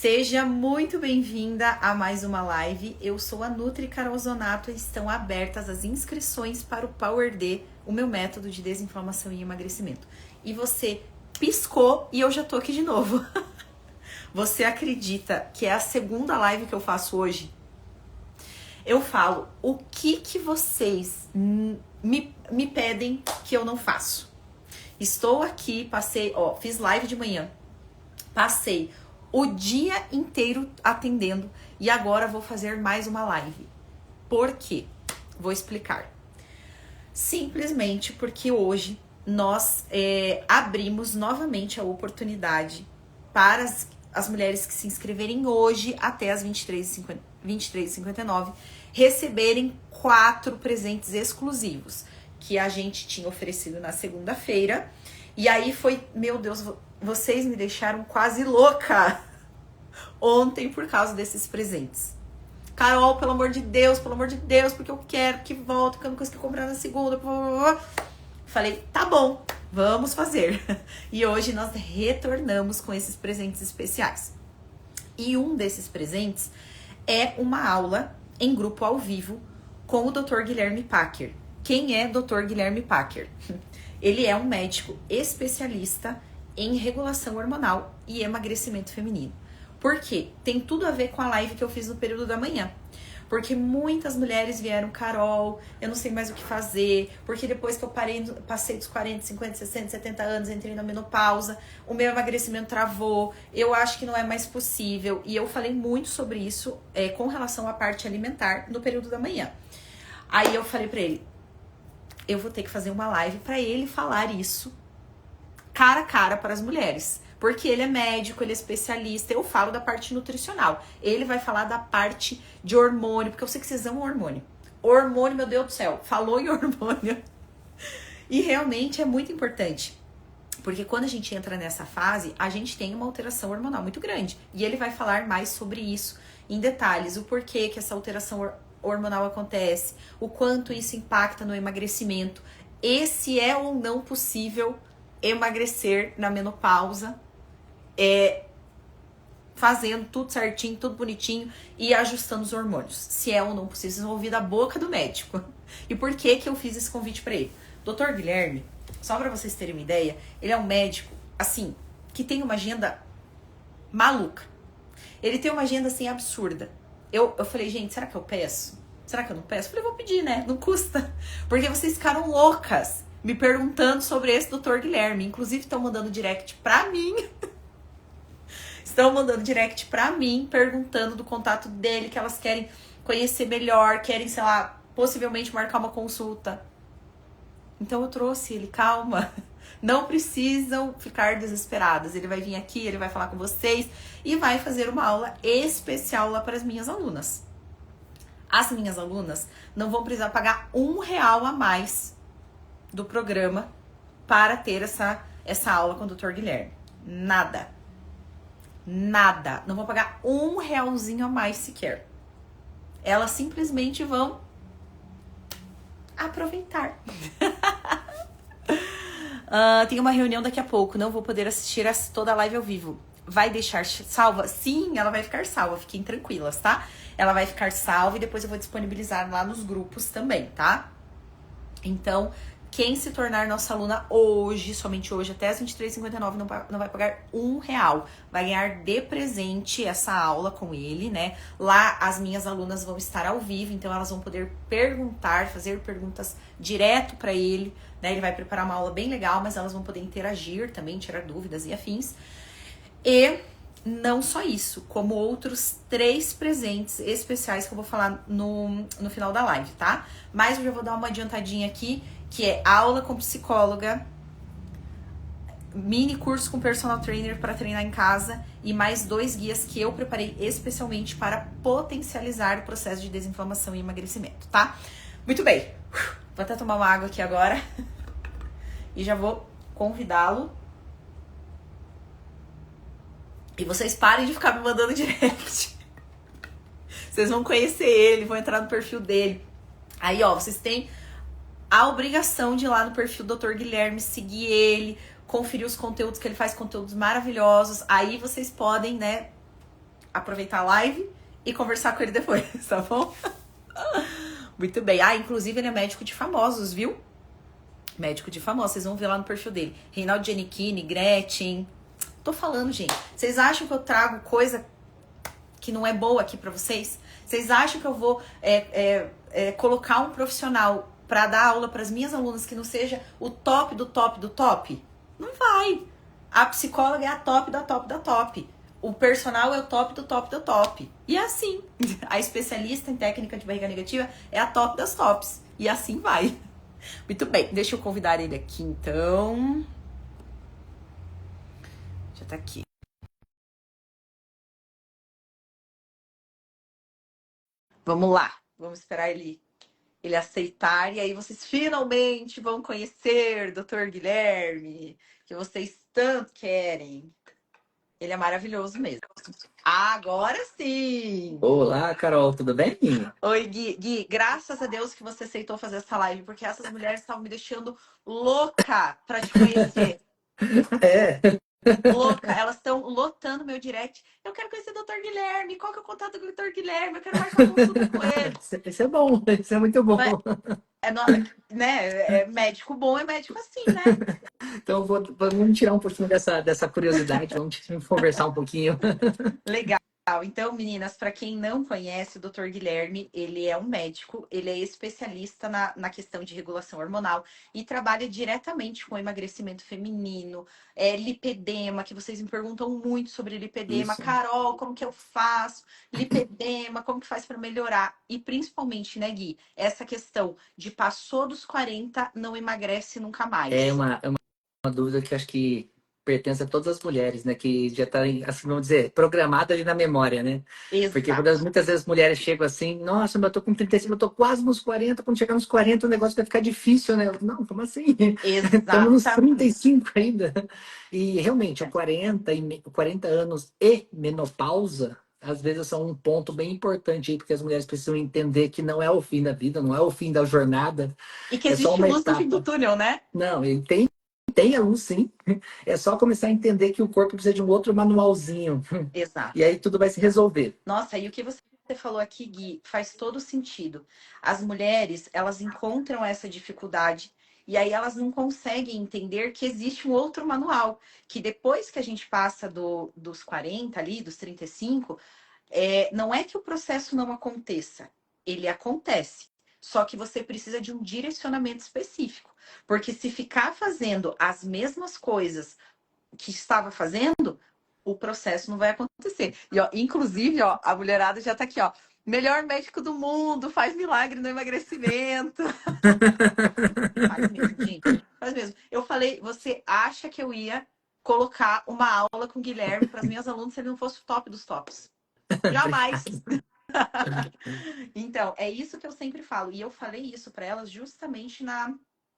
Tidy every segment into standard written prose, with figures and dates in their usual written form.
Seja muito bem-vinda a mais uma live. Eu sou a Nutri Carol Zonato e estão abertas as inscrições para o Power D, o meu método de desinflamação e emagrecimento. E você piscou e eu já tô aqui de novo. Você acredita que é a segunda live que eu faço hoje? Eu falo o que vocês me pedem que eu não faço. Estou aqui, fiz live de manhã, passei o dia inteiro atendendo e agora vou fazer mais uma live. Por quê? Vou explicar. Simplesmente porque hoje nós abrimos novamente a oportunidade para as mulheres que se inscreverem hoje até as 23h59 receberem 4 presentes exclusivos que a gente tinha oferecido na segunda-feira. E aí foi, meu Deus, vocês me deixaram quase louca ontem por causa desses presentes. Carol, pelo amor de Deus, porque eu quero que volte, porque eu não consegui comprar na segunda. Falei, tá bom, vamos fazer. E hoje nós retornamos com esses presentes especiais. E um desses presentes é uma aula em grupo ao vivo com o Dr. Guilherme Packer. Quem é Dr. Guilherme Packer? Ele é um médico especialista em regulação hormonal e emagrecimento feminino. Por quê? Tem tudo a ver com a live que eu fiz no período da manhã. Porque muitas mulheres vieram, Carol, eu não sei mais o que fazer, porque depois que eu passei dos 40, 50, 60, 70 anos, entrei na menopausa, o meu emagrecimento travou, eu acho que não é mais possível. E eu falei muito sobre isso com relação à parte alimentar no período da manhã. Aí eu falei pra ele, eu vou ter que fazer uma live pra ele falar isso cara a cara para as mulheres. Porque ele é médico, ele é especialista, eu falo da parte nutricional. Ele vai falar da parte de hormônio, porque eu sei que vocês amam hormônio. Hormônio, meu Deus do céu, falou em hormônio. E realmente é muito importante. Porque quando a gente entra nessa fase, a gente tem uma alteração hormonal muito grande. E ele vai falar mais sobre isso em detalhes, o porquê que essa alteração hormonal acontece, o quanto isso impacta no emagrecimento, se é ou não possível emagrecer na menopausa, fazendo tudo certinho, tudo bonitinho e ajustando os hormônios. Se é ou não possível, vocês vão ouvir da boca do médico. E por que eu fiz esse convite para ele? Dr. Guilherme, só para vocês terem uma ideia, ele é um médico, assim, que tem uma agenda maluca. Ele tem uma agenda, assim, absurda. Eu falei, gente, será que eu peço? Será que eu não peço? Eu falei, vou pedir, né? Não custa. Porque vocês ficaram loucas me perguntando sobre esse Dr. Guilherme. Inclusive, estão mandando direct pra mim. Estão mandando direct pra mim, perguntando do contato dele, que elas querem conhecer melhor, querem, sei lá, possivelmente marcar uma consulta. Então eu trouxe ele, calma. Não precisam ficar desesperadas. Ele vai vir aqui, ele vai falar com vocês e vai fazer uma aula especial lá para as minhas alunas. As minhas alunas não vão precisar pagar R$1 a mais do programa para ter essa aula com o Dr. Guilherme. Nada. Não vão pagar R$1 a mais sequer. Elas simplesmente vão aproveitar. Tem uma reunião daqui a pouco. Não vou poder assistir toda a live ao vivo. Vai deixar salva? Sim, ela vai ficar salva. Fiquem tranquilas, tá? Ela vai ficar salva e depois eu vou disponibilizar lá nos grupos também, tá? Então, quem se tornar nossa aluna hoje, somente hoje, até as 23h59, não vai pagar R$1. Vai ganhar de presente essa aula com ele, né? Lá as minhas alunas vão estar ao vivo, então elas vão poder perguntar, fazer perguntas direto para ele, né? Ele vai preparar uma aula bem legal, mas elas vão poder interagir também, tirar dúvidas e afins. E não só isso, como outros 3 presentes especiais que eu vou falar no final da live, tá? Mas eu já vou dar uma adiantadinha aqui, que é aula com psicóloga, mini curso com personal trainer para treinar em casa e mais 2 guias que eu preparei especialmente para potencializar o processo de desinflamação e emagrecimento, tá? Muito bem, vou até tomar uma água aqui agora e já vou convidá-lo. E vocês parem de ficar me mandando direct. Vocês vão conhecer ele, vão entrar no perfil dele. Aí, ó, vocês têm a obrigação de ir lá no perfil do Dr. Guilherme, seguir ele, conferir os conteúdos que ele faz, conteúdos maravilhosos. Aí vocês podem, né, aproveitar a live e conversar com ele depois, tá bom? Muito bem. Ah, inclusive ele é médico de famosos, viu? Médico de famosos, vocês vão ver lá no perfil dele. Reinaldo Giannichini, Gretchen. Tô falando, gente. Vocês acham que eu trago coisa que não é boa aqui pra vocês? Vocês acham que eu vou colocar um profissional pra dar aula pras minhas alunas que não seja o top do top do top? Não vai. A psicóloga é a top da top da top. O personal é o top do top do top. E é assim. A especialista em técnica de barriga negativa é a top das tops. E assim vai. Muito bem, deixa eu convidar ele aqui então. Já tá aqui. Vamos lá, vamos esperar ele aceitar. E aí vocês finalmente vão conhecer o Dr. Guilherme, que vocês tanto querem. Ele é maravilhoso mesmo. Agora sim! Olá, Carol, tudo bem? Oi, Gui, graças a Deus que você aceitou fazer essa live, porque essas mulheres estavam me deixando louca pra te conhecer. É, Louca, elas estão lotando meu direct. Eu quero conhecer o Dr. Guilherme. Qual que é o contato do Dr. Guilherme? Eu quero marcar consulta com ele. isso é bom, isso é muito bom. Mas médico bom é médico assim, né? Então, vamos tirar um pouquinho dessa curiosidade, vamos conversar um pouquinho. Legal. Então, meninas, para quem não conhece, o Dr. Guilherme, ele é um médico, ele é especialista na questão de regulação hormonal e trabalha diretamente com emagrecimento feminino, lipedema, que vocês me perguntam muito sobre lipedema. Isso, Carol, como que eu faço? Lipedema, como que faz para melhorar? E principalmente, né, Gui, essa questão de passou dos 40, não emagrece nunca é mais. uma dúvida que acho que pertence a todas as mulheres, né? Que já está, assim, vamos dizer, programada ali na memória, né? Porque Exato. muitas vezes as mulheres chegam assim, nossa, mas eu tô com 35, eu tô quase nos 40, quando chegar nos 40 o negócio vai ficar difícil, né? Não, como assim? Estamos nos Exatamente. 35 ainda. E realmente, o 40 anos e menopausa, às vezes são um ponto bem importante aí, porque as mulheres precisam entender que não é o fim da vida, não é o fim da jornada, E que é só existe uma luz no fim do etapa. túnel, né? Não, ele tem a luz, sim. É só começar a entender que o corpo precisa de um outro manualzinho. E Exato. aí tudo vai se resolver. Nossa, e o que você falou aqui, Gui, faz todo sentido. As mulheres, elas encontram essa dificuldade e aí elas não conseguem entender que existe um outro manual, que depois que a gente passa dos 40 ali, dos 35, não é que o processo não aconteça, ele acontece. Só que você precisa de um direcionamento específico. Porque se ficar fazendo as mesmas coisas que estava fazendo, o processo não vai acontecer. E, ó, inclusive, ó, a mulherada já tá aqui, ó. Melhor médico do mundo, faz milagre no emagrecimento. E faz mesmo, gente. Faz mesmo. Eu falei, você acha que eu ia colocar uma aula com o Guilherme para as minhas alunas se ele não fosse o top dos tops? Jamais. Obrigado. Então, é isso que eu sempre falo. E eu falei isso para elas justamente na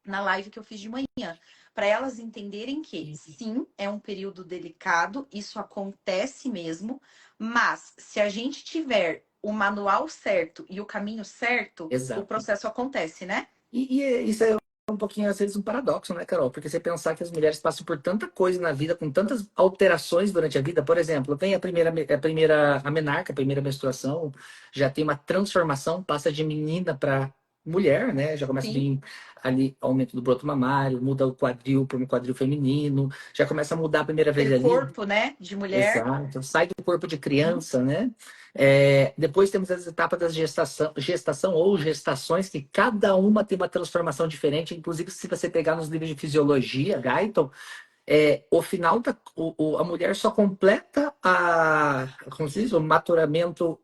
live que eu fiz de manhã. Para elas entenderem que, sim, é um período delicado, isso acontece mesmo, mas se a gente tiver o manual certo e o caminho certo, o Exato. processo acontece, né? Isso é um pouquinho, às vezes, um paradoxo, né, Carol? Porque você pensar que as mulheres passam por tanta coisa na vida, com tantas alterações durante a vida. Por exemplo, vem a menarca, a primeira menstruação, já tem uma transformação, passa de menina para mulher, né? Já começa a Sim. vir ali aumento do broto mamário, muda o quadril para um quadril feminino, já começa a mudar a primeira vez Aquele ali. corpo, né, de mulher. Exato, sai do corpo de Uhum. criança, né? Depois temos as etapas da gestação ou gestações, que cada uma tem uma transformação diferente. Inclusive, se você pegar nos livros de fisiologia, Guyton, o final a mulher só completa como se diz, o maturamento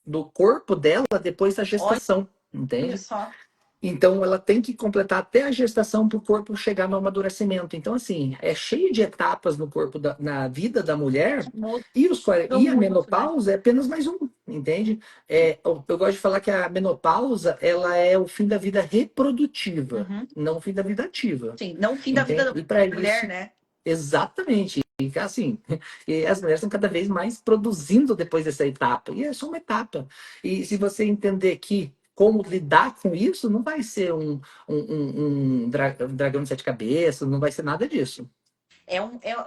do corpo dela depois da gestação, Olha entende? só. Então, ela tem que completar até a gestação para o corpo chegar no amadurecimento. Então, assim, é cheio de etapas no corpo, na vida da mulher, Mudam e a muito, né? menopausa é apenas mais um, entende? Eu gosto de falar que a menopausa, ela é o fim da vida reprodutiva, Uhum. não o fim da vida ativa, Sim, não o fim da vida entende? da E para mulher, isso, né? exatamente. E assim, e as mulheres estão cada vez mais produzindo depois dessa etapa. E é só uma etapa. E se você entender que como lidar com isso, não vai ser um dragão de sete cabeças, não vai ser nada disso.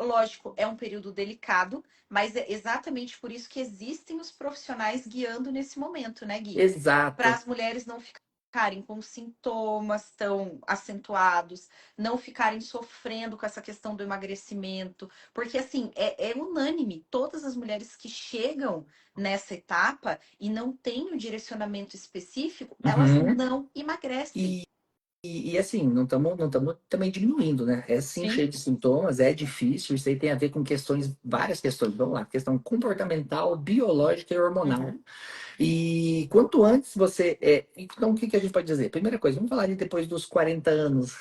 Lógico, é um período delicado, mas é exatamente por isso que existem os profissionais guiando nesse momento, né, Gui? Para Exato. as mulheres não ficarem com sintomas tão acentuados, não ficarem sofrendo com essa questão do emagrecimento, porque assim, é unânime, todas as mulheres que chegam nessa etapa e não têm o direcionamento específico, elas Uhum. não emagrecem. E, assim, não estamos também diminuindo, né? É sim Sim. cheio de sintomas, é difícil, isso aí tem a ver com questões, várias questões. Vamos lá, questão comportamental, biológica e hormonal. Uhum. E quanto antes você. Então, o que que a gente pode dizer? Primeira coisa, vamos falar ali depois dos 40 anos.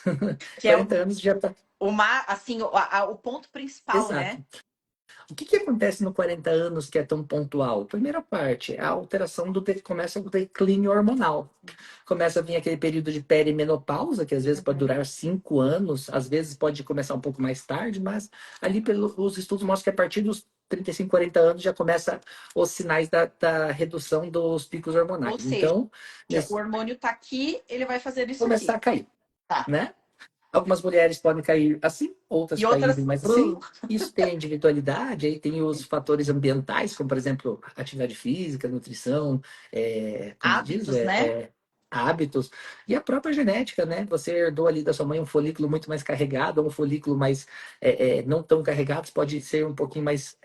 Que é 40 anos já tá. assim, o ponto principal, Exato. né? O que que acontece no 40 anos que é tão pontual? Primeira parte, a alteração começa o declínio hormonal. Começa a vir aquele período de perimenopausa, que às vezes pode Uhum. durar 5 anos, às vezes pode começar um pouco mais tarde, mas ali os estudos mostram que a partir dos 35, 40 anos já começa os sinais da redução dos picos Ou hormonais. seja, Então, o hormônio tá aqui, ele vai fazer isso começar aqui. a cair, Tá. né? Algumas mulheres podem cair assim, outras E outras, caírem mais assim. Isso tem a individualidade, aí tem os fatores ambientais, como por exemplo, atividade física, nutrição, como se diz, hábitos, né? hábitos, e a própria genética, né? Você herdou ali da sua mãe um folículo muito mais carregado, ou um folículo mais não tão carregado, pode ser um pouquinho mais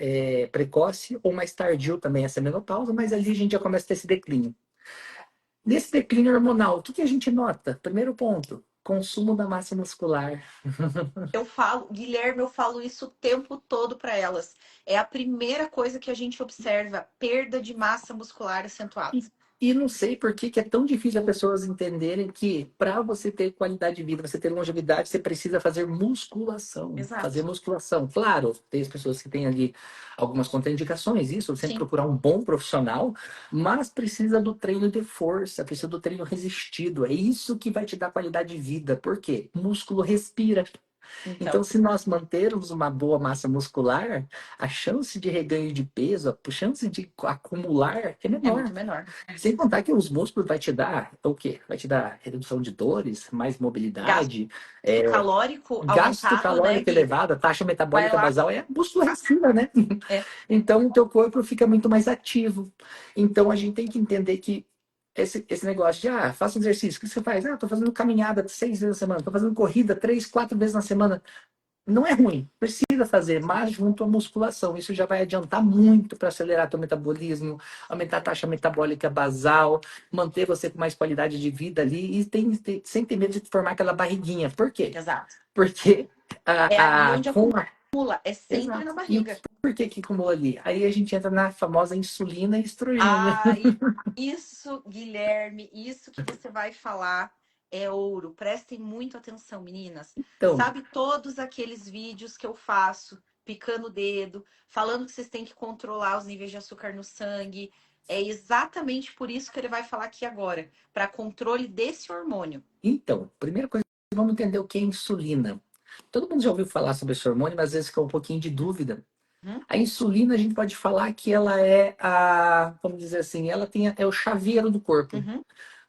precoce ou mais tardio também essa menopausa, mas ali a gente já começa a ter esse declínio. Nesse declínio hormonal, o que que a gente nota? Primeiro ponto, consumo da massa muscular. Eu falo, Guilherme, eu falo isso o tempo todo para elas. É a primeira coisa que a gente observa, perda de massa muscular acentuada. E, não sei por que que é tão difícil as pessoas entenderem que para você ter qualidade de vida, você ter longevidade, você precisa fazer musculação. Fazer Exato. musculação. Claro, tem as pessoas que têm ali algumas contraindicações, isso, sempre Sim. procurar um bom profissional, mas precisa do treino de força, precisa do treino resistido. É isso que vai te dar qualidade de vida. Por quê? Músculo respira. Então, Então, se nós mantermos uma boa massa muscular, a chance de reganho de peso, a chance de acumular é é menor. muito menor. Sem contar que os músculos vai te dar o quê? Vai te dar redução de dores, mais Gasto mobilidade, é, calórico gasto aumentado, né, calórico Gui? elevado, a taxa Vai metabólica lá. basal é músculo respira, né? É. Então o teu corpo fica muito mais ativo. Então a gente tem que entender que esse negócio de faça um exercício, o que você faz? Tô fazendo caminhada 6 vezes na semana, tô fazendo corrida 3, 4 vezes na semana. Não é ruim, precisa fazer, mas junto à musculação. Isso já vai adiantar muito para acelerar teu metabolismo, aumentar a taxa metabólica basal, manter você com mais qualidade de vida ali e sem ter medo de formar aquela barriguinha. Por quê? Exato. Porque É ali onde com acumula, é sempre na exato. E barriga. por que que acumula ali? Aí a gente entra na famosa insulina e estrogênio. Ah, isso, Guilherme, isso que você vai falar é ouro. Prestem muito atenção, meninas. Então, Sabe todos aqueles vídeos que eu faço, picando o dedo, falando que vocês têm que controlar os níveis de açúcar no sangue? É exatamente por isso que ele vai falar aqui agora, para controle desse hormônio. primeira coisa, vamos entender o que é insulina. Todo mundo já ouviu falar sobre esse hormônio, mas às vezes fica um pouquinho de dúvida. Uhum, A insulina, a gente pode falar que ela vamos dizer assim, ela é o chaveiro do corpo. uhum.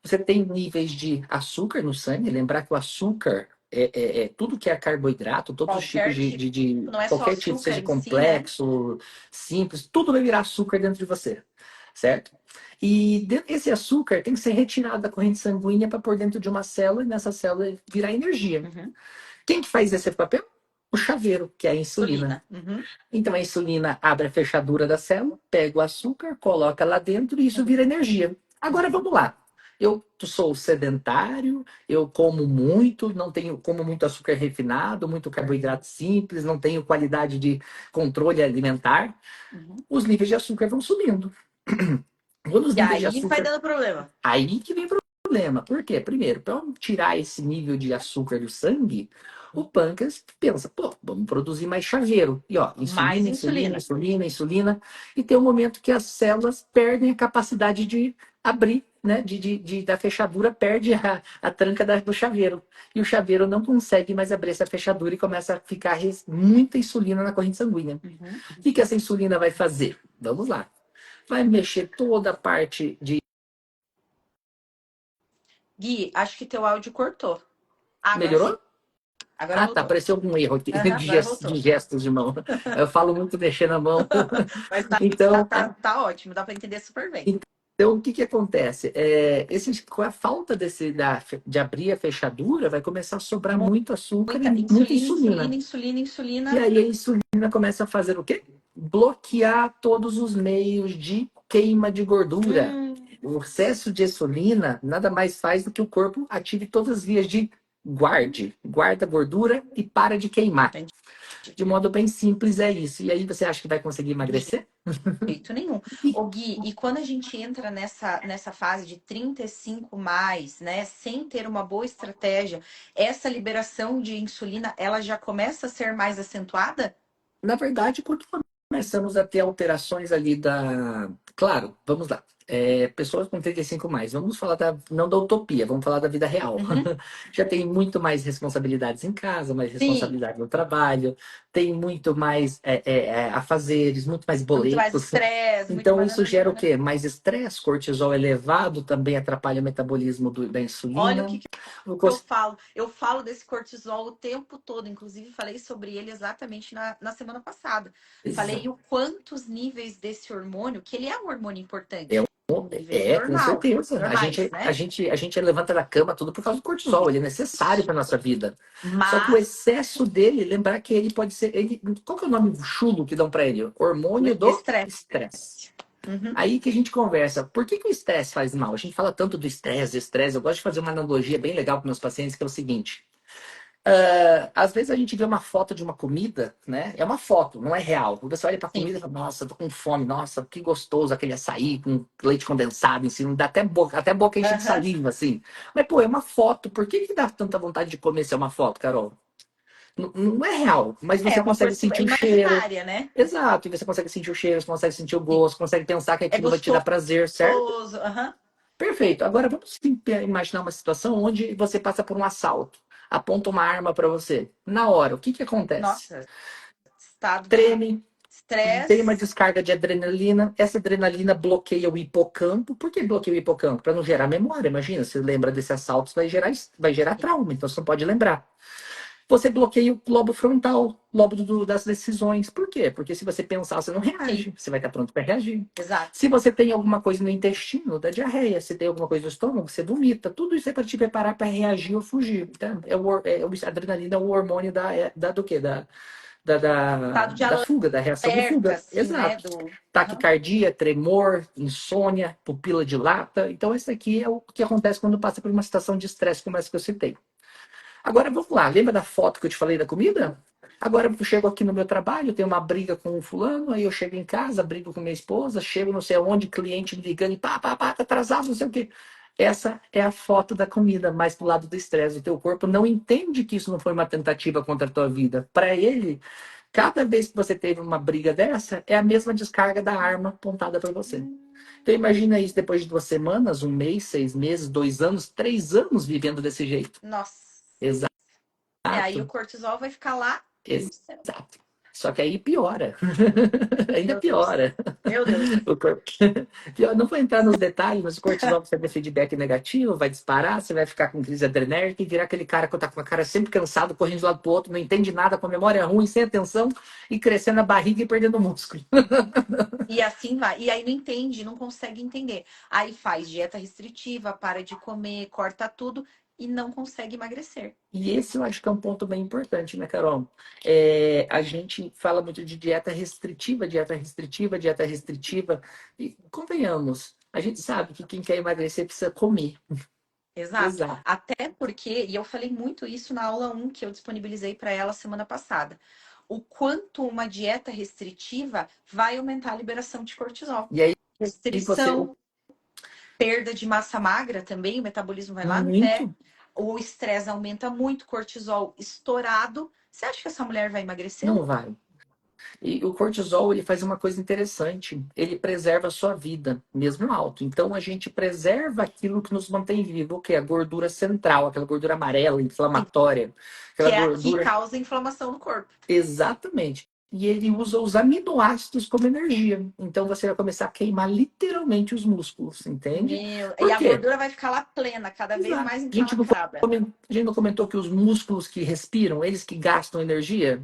Você tem níveis de açúcar no sangue, lembrar que o açúcar é tudo que é carboidrato, todos os tipos Qualquer de, tipo, de, de- não é só qualquer tipo, açúcar seja em si, né? complexo, simples, tudo vai virar açúcar dentro de você, certo? E esse açúcar tem que ser retirado da corrente sanguínea para pôr dentro de uma célula e nessa célula virar energia. Uhum. Quem que faz esse papel? O chaveiro, que é a insulina. Insulina. Uhum. Então a insulina abre a fechadura da célula, pega o açúcar, coloca lá dentro e isso vira energia. Agora vamos lá. Eu sou sedentário, eu como muito, não tenho como muito açúcar refinado, muito carboidrato simples, não tenho qualidade de controle alimentar. Uhum. Os níveis de açúcar vão subindo. Quando os E níveis de aí vai açúcar, dando problema. aí que vem o problema. Por quê? Primeiro, para tirar esse nível de açúcar do sangue, o pâncreas pensa, pô, vamos produzir mais chaveiro. E ó, Mais insulina, insulina, insulina. insulina, insulina. E tem um momento que as células perdem a capacidade de abrir, né? Da fechadura, perde a tranca do chaveiro. E o chaveiro não consegue mais abrir essa fechadura e começa a ficar muita insulina na corrente sanguínea. Uhum. O que essa insulina vai fazer? Vamos lá. Vai mexer toda a parte de. Gui, acho que teu áudio cortou. Agora sim. Melhorou? Agora Ah, tá, voltou. apareceu algum erro aqui Aham, de agora de voltou. gestos de mão. Eu falo muito mexendo a mão. Mas Então, tá ótimo, dá para entender super bem. então, o que que acontece? Com a falta de abrir a fechadura, vai começar a sobrar muito açúcar e Muita muita insulina, insulina, insulina. insulina, E insulina. aí a insulina começa a fazer o quê? Bloquear todos os meios de queima de gordura. Hum, O excesso de insulina nada mais faz do que o corpo ative todas as vias de guarda gordura e para de queimar. entendi. De modo bem simples é isso. E aí você acha que vai conseguir De emagrecer? jeito nenhum. Ô Gui, e quando a gente entra nessa fase de 35 mais, né, sem ter uma boa estratégia, essa liberação de insulina, ela já começa a ser mais acentuada? Na verdade, quando começamos a ter alterações ali da. Claro, vamos lá. Pessoas com 35 mais, vamos falar não da utopia, vamos falar da vida real. Uhum. Já tem muito mais responsabilidades em casa, mais Sim, responsabilidade no trabalho, tem muito mais afazeres, muito mais muito mais boletos. estresse, muito Então, mais. isso gera o quê? Mais estresse, cortisol elevado também atrapalha o metabolismo da Olha o insulina. que eu falo. Eu falo desse cortisol o tempo todo. Inclusive, falei sobre ele exatamente na semana passada. Falei o quantos níveis desse hormônio, que ele é um hormônio importante, em níveis Com certeza. normais, né? A gente levanta da cama tudo por causa do cortisol. Ele é necessário para nossa vida. Só que o Mas excesso dele, lembrar que ele pode ser. Qual que é o nome chulo que dão para ele? o Hormônio do estresse. estresse. Uhum. Aí que a gente conversa. Por que o estresse faz mal? A gente fala tanto do estresse, estresse. Eu gosto de fazer uma analogia bem legal para meus pacientes, que é o seguinte. Às vezes a gente vê uma foto de uma comida, né? É uma foto, não é real. Você olha para a Sim. comida e fala, nossa, tô com fome, nossa, que gostoso aquele açaí com leite condensado em cima, dá até boca enche de Aham. saliva, assim. Mas, pô, é uma foto, por que dá tanta vontade de comer se é uma foto, Carol? Não é real, mas É você uma consegue coisa sentir o cheiro. imaginária, né? Exato, e você consegue sentir o cheiro, você consegue sentir o Sim. gosto, consegue pensar que É aquilo vai te dar gostoso. prazer, certo? Aham. Perfeito. Agora vamos imaginar uma situação onde você passa por um assalto, aponta uma arma para você. Na hora, o que que acontece? Nossa, estado de Treme, tem uma estresse. descarga de adrenalina. Essa adrenalina bloqueia o hipocampo. Por que bloqueia o hipocampo? Para não gerar memória. Imagina, você lembra desse assalto, vai gerar trauma, então você não pode lembrar. Você bloqueia o lobo frontal, lobo das decisões. Por quê? Porque se você pensar, você não Sim, reage. Você vai estar pronto para reagir. exato. Se você tem alguma coisa no intestino, dá diarreia. Se tem alguma coisa no estômago, você vomita. Tudo isso é para te preparar para reagir ou fugir. Tá? A adrenalina é o hormônio do quê? Estado de Da fuga, da reação de alerta, fuga. assim, né? Exato. Do. Aham. Taquicardia, tremor, insônia, pupila dilata. Então, isso aqui é o que acontece quando passa por uma situação de estresse como essa que eu citei. Agora vamos lá, lembra da foto que eu te falei da comida? Agora eu chego aqui no meu trabalho, tenho uma briga com o fulano, aí eu chego em casa, brigo com minha esposa, chego não sei aonde, cliente me ligando, e tá atrasado, não sei o quê. Essa é a foto da comida, mais pro lado do estresse. O teu corpo não entende que isso não foi uma tentativa contra a tua vida. Para ele, cada vez que você teve uma briga dessa, é a mesma descarga da arma apontada para você. Então imagina isso depois de 2 semanas, um mês, 6 meses, 2 anos, 3 anos vivendo desse jeito. Nossa. É, aí o Exato. cortisol vai ficar lá no céu. Exato. Só que aí piora. Ainda Meu Deus. piora. Meu Deus. O corpo... Não vou entrar nos detalhes, mas o cortisol vai ter feedback negativo, vai disparar, você vai ficar com crise adrenérgica e virar aquele cara que tá com a cara sempre cansado, correndo de um lado pro outro, não entende nada, com a memória ruim, sem atenção e crescendo a barriga e perdendo músculo. E assim vai. E aí não entende, não consegue entender. Aí faz dieta restritiva, para de comer, corta tudo e não consegue emagrecer. E esse eu acho que é um ponto bem importante, né, Carol? A gente fala muito de dieta restritiva, dieta restritiva, dieta restritiva. E convenhamos, a gente sabe que quem quer emagrecer precisa comer. Exato. Exato. Até porque, e eu falei muito isso na aula 1 que eu disponibilizei para ela semana passada. O quanto uma dieta restritiva vai aumentar a liberação de cortisol. E aí você. Restrição, perda de massa magra também, o metabolismo vai lá no pé. Muito. O estresse aumenta muito, cortisol estourado. Você acha que essa mulher vai emagrecer? Não vai. E o cortisol, ele faz uma coisa interessante. Ele preserva a sua vida, mesmo alto. Então, a gente preserva aquilo que nos mantém vivo, que é a gordura central, aquela gordura amarela, Sim. inflamatória. Que Aquela é a que gordura... causa inflamação no corpo. Exatamente. e ele usa os aminoácidos como energia. Então você vai começar a queimar literalmente os músculos, entende? E Por a quê? gordura vai ficar lá plena, cada vez Exato. mais encalacrada. A gente não comentou que os músculos que respiram, eles que gastam energia,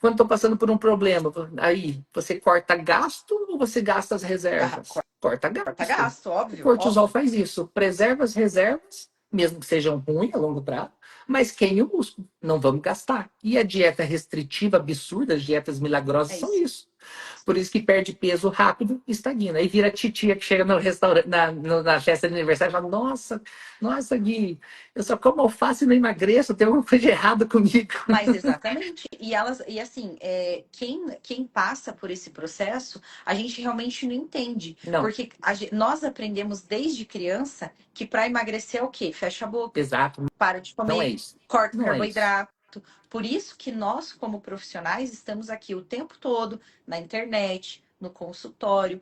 quando estão passando por um problema, aí você corta gasto ou você gasta as reservas? Corta Corta gasto. gasto, O óbvio, cortisol óbvio. faz isso, preserva as reservas, mesmo que sejam ruins a longo prazo, mas queime o músculo. Não vamos gastar. E a dieta restritiva absurda, as dietas milagrosas É são isso. isso. Por isso que perde peso rápido e estagna. Aí vira a titia que chega no restaurante, na festa de aniversário e fala: nossa, Gui, eu só como alface e não emagreço, tem alguma coisa de errado comigo. Mas exatamente. E elas, e assim, quem passa por esse processo, a gente realmente não entende. Não, Porque nós aprendemos desde criança que para emagrecer é o quê? Fecha a boca, exato, para de não é comer, isso. corta o Não é isso. carboidrato. Por isso que nós, como profissionais, estamos aqui o tempo todo na internet, no consultório,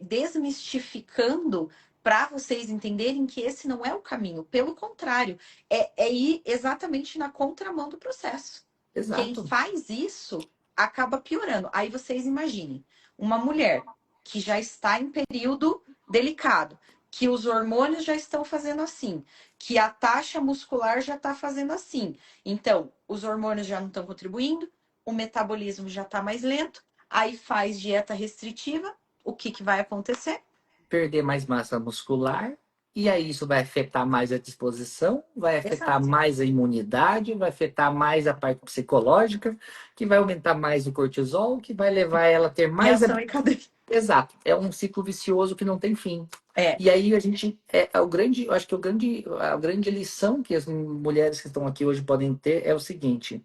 desmistificando para vocês entenderem que esse não é o caminho. Pelo contrário, é ir exatamente na contramão do processo. Quem Exato. faz isso acaba piorando. Aí vocês imaginem, uma mulher que já está em período delicado, que os hormônios já estão fazendo assim, que a taxa muscular já está fazendo assim. Então, os hormônios já não estão contribuindo, o metabolismo já está mais lento, aí faz dieta restritiva, o que, que vai acontecer? Perder mais massa muscular, e aí isso vai afetar mais a disposição, vai afetar Exato. mais a imunidade, vai afetar mais a parte psicológica, que vai aumentar mais o cortisol, que vai levar ela a ter mais. Reação em cadeia. Exato, é um ciclo vicioso que não tem fim. É, E aí a gente é o grande, eu acho que a grande lição que as mulheres que estão aqui hoje podem ter é o seguinte: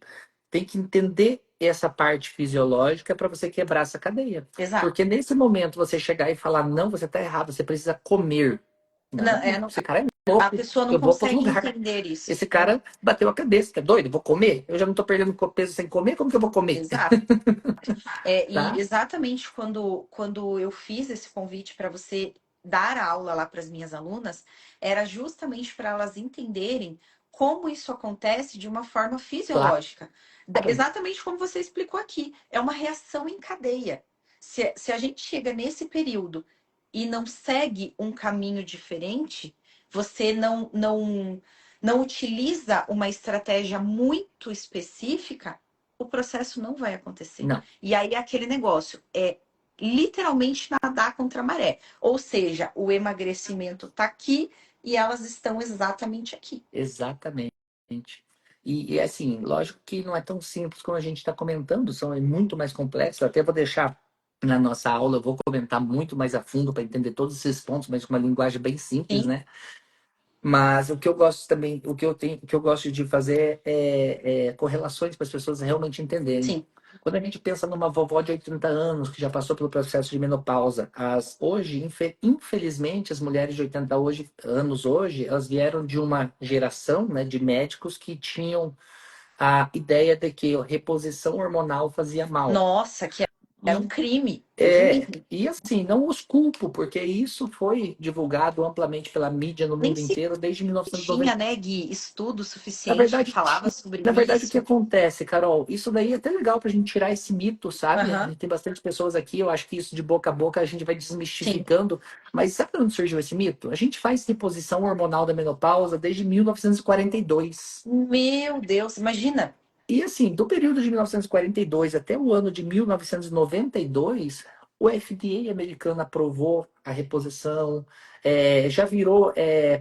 tem que entender essa parte fisiológica para você quebrar essa cadeia. exato. Porque nesse momento você chegar e falar, não, você está errado, você precisa comer. Não, Não, não, esse cara é a louco, pessoa não eu vou para outro consegue lugar. entender isso. Esse cara bateu a cabeça, tá doido? Eu vou comer? Eu já não estou perdendo peso sem comer, como que eu vou comer? Exato. E Tá? exatamente quando eu fiz esse convite para você dar aula lá para as minhas alunas, era justamente para elas entenderem como isso acontece de uma forma Claro. fisiológica. Exatamente como você explicou aqui. É uma reação em cadeia. Se a gente chega nesse período e não segue um caminho diferente, você não utiliza uma estratégia muito específica, o processo não vai acontecer. Não. E aí é aquele negócio é literalmente nadar contra a maré. Ou seja, o emagrecimento está aqui e elas estão exatamente aqui. Exatamente. Assim, lógico que não é tão simples como a gente está comentando, é muito mais complexo. Eu até vou deixar na nossa aula, eu vou comentar muito mais a fundo para entender todos esses pontos, mas com uma linguagem bem simples, Sim, né? Mas o que eu gosto também, o que eu gosto de fazer é correlações para as pessoas realmente entenderem. sim. Quando a gente pensa numa vovó de 80 anos que já passou pelo processo de menopausa, hoje, infelizmente, as mulheres de 80 anos hoje, elas vieram de uma geração, né, de médicos que tinham a ideia de que a reposição hormonal fazia mal. Nossa, que era um E crime. Deus o livre. e assim, não os culpo, porque isso foi divulgado amplamente pela mídia no Nem mundo se inteiro desde tinha, 1990. né, Gui, estudo Na suficiente que verdade, falava sobre na verdade, o que isso. acontece, Carol? Isso daí é até legal pra gente tirar esse mito, sabe? A Aham, gente tem bastante pessoas aqui, eu acho que isso de boca a boca a gente vai sim. desmistificando. Mas sabe de onde surgiu esse mito? A gente faz reposição hormonal da menopausa desde 1942. Meu Deus, imagina. E assim, do período de 1942 até o ano de 1992, o FDA americano aprovou a reposição, já virou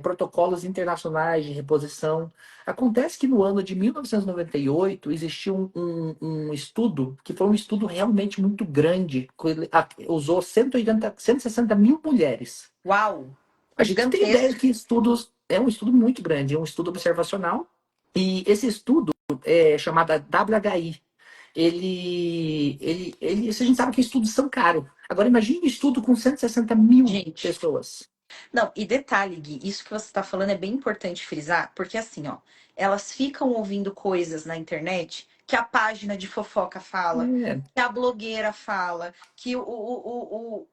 protocolos internacionais de reposição. Acontece que no ano de 1998 existiu um estudo, que foi um estudo realmente muito grande, que usou 160 mil mulheres. Uau, A gente tem ideia gigantesco. que estudos é um estudo muito grande, é um estudo observacional, e esse estudo chamado WHI. A gente sabe que estudos são caros. Agora, imagine um estudo com 160 mil Gente, pessoas. não, e detalhe, Gui, isso que você está falando é bem importante frisar, porque assim, ó, elas ficam ouvindo coisas na internet que a página de fofoca fala, É, que a blogueira fala, que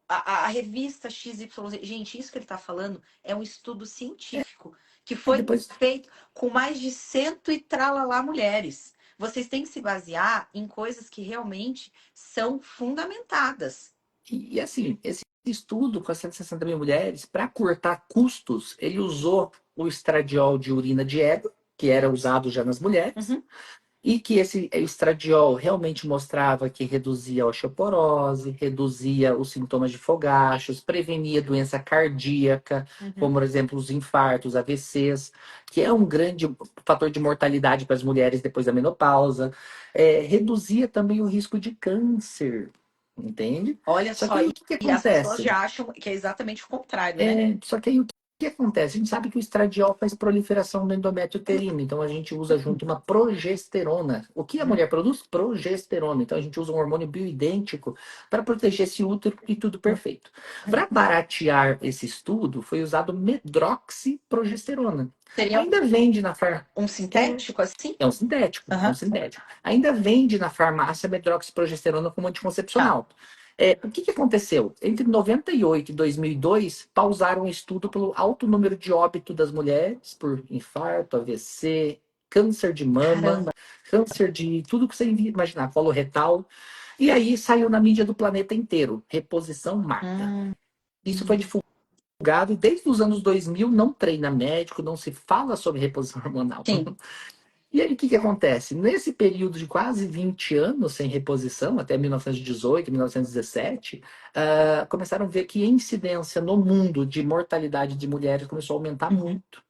a revista XYZ. Gente, isso que ele está falando é um estudo científico que e foi depois, feito com mais de cento e tralalá mulheres. vocês têm que se basear em coisas que realmente são fundamentadas. E assim, esse estudo com as 160 mil mulheres, para cortar custos, ele usou o estradiol de urina de égua, que era usado já nas mulheres, Uhum. e que esse estradiol realmente mostrava que reduzia a osteoporose, reduzia os sintomas de fogachos, prevenia doença cardíaca, Uhum. como, por exemplo, os infartos, AVCs, que é um grande fator de mortalidade para as mulheres depois da menopausa. Reduzia também o risco de câncer, entende? Olha Só que só, aí o que que e as pessoas acontece? já acham que é exatamente o contrário, né? Só que aí o que acontece? A gente sabe que o estradiol faz proliferação do endométrio uterino, então a gente usa junto uma progesterona. O que a mulher produz? Progesterona. Então a gente usa um hormônio bioidêntico para proteger esse útero e tudo perfeito. Para baratear esse estudo, foi usado medroxiprogesterona. Seria Ainda vende na farmácia. um É, sintético assim? é um sintético, é um Aham. sintético. Ainda vende na farmácia medroxiprogesterona como Tá. anticoncepcional. O que que aconteceu? Entre 98 e 2002, pausaram o estudo pelo alto número de óbito das mulheres por infarto, AVC, câncer de mama, Caramba. câncer de tudo que você imaginar, coloretal. E aí saiu na mídia do planeta inteiro, reposição Marta. Hum, Isso foi divulgado e desde os anos 2000 não treina médico, não se fala sobre reposição hormonal. sim. E aí, o que que acontece? Nesse período de quase 20 anos sem reposição, até 1918, 1917, começaram a ver que a incidência no mundo de mortalidade de mulheres começou a aumentar Uhum. muito.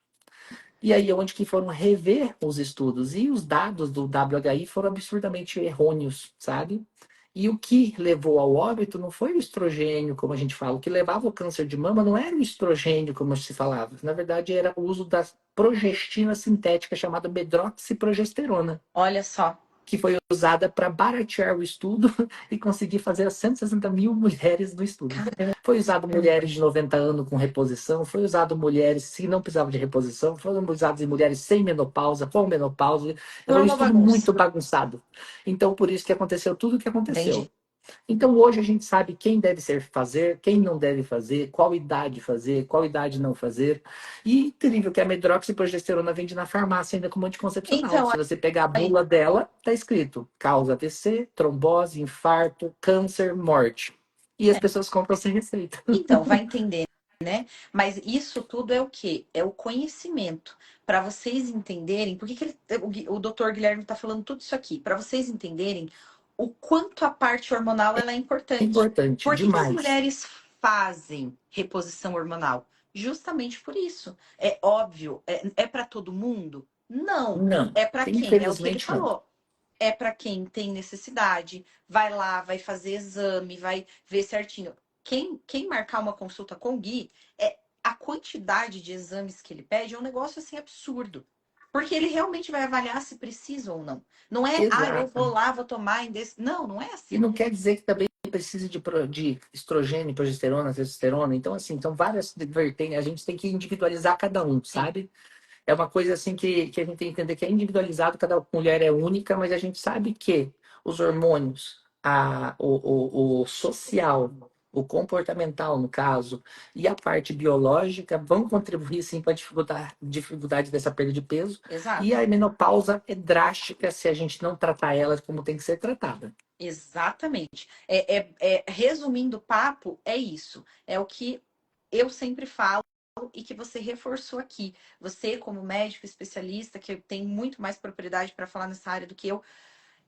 E aí, é onde que foram rever os estudos. E os dados do WHI foram absurdamente errôneos, sabe? E o que levou ao óbito não foi o estrogênio, como a gente fala. O que levava ao câncer de mama não era o estrogênio, como se falava. Na verdade, era o uso da progestina sintética chamada medroxiprogesterona, Olha só. que foi usada para baratear o estudo e conseguir fazer as 160 mil mulheres no estudo. Caramba. Foi usado mulheres de 90 anos com reposição, foi usado mulheres que não precisavam de reposição, foram usadas em mulheres sem menopausa, com menopausa. Era Foi um uma estudo bagunça. muito bagunçado. Então, por isso que aconteceu tudo o que aconteceu. Entendi. Então, hoje a gente sabe quem deve ser fazer, quem não deve fazer, qual idade fazer, qual idade não fazer. E incrível que a medroxiprogesterona vende na farmácia ainda como anticoncepcional. Então, Se você pegar a aí, bula dela, tá escrito causa AVC, trombose, infarto, câncer, morte. E as pessoas compram sem receita. então, vai entender, né? Mas isso tudo é o quê? É o conhecimento. Para vocês entenderem, por que que o doutor Guilherme está falando tudo isso aqui? Para vocês entenderem o quanto a parte hormonal ela é É importante. importante Por que que as demais. mulheres fazem reposição hormonal? Justamente por isso. É óbvio, é para todo mundo? Não. Não, É para quem? É o que ele infelizmente não. falou. É para quem tem necessidade, vai lá, vai fazer exame, vai ver certinho. Quem marcar uma consulta com o Gui, a quantidade de exames que ele pede é um negócio assim absurdo. Porque ele realmente vai avaliar se precisa ou não. Não é, eu Exato. vou lá, vou tomar. Não, não é E assim. não quer dizer que também precise de estrogênio, progesterona, testosterona. Então, assim, são várias vertentes. A gente tem que individualizar cada um, Sim, sabe? É uma coisa assim que a gente tem que entender que é individualizado, cada mulher é única, mas a gente sabe que os hormônios, o social, o comportamental, no caso, e a parte biológica vão contribuir sim para a dificuldade dessa perda de peso. E exato. a menopausa é drástica se a gente não tratar ela como tem que ser tratada. Exatamente. Resumindo o papo, é isso. É o que eu sempre falo e que você reforçou aqui. Você, como médico especialista, que tem muito mais propriedade para falar nessa área do que eu,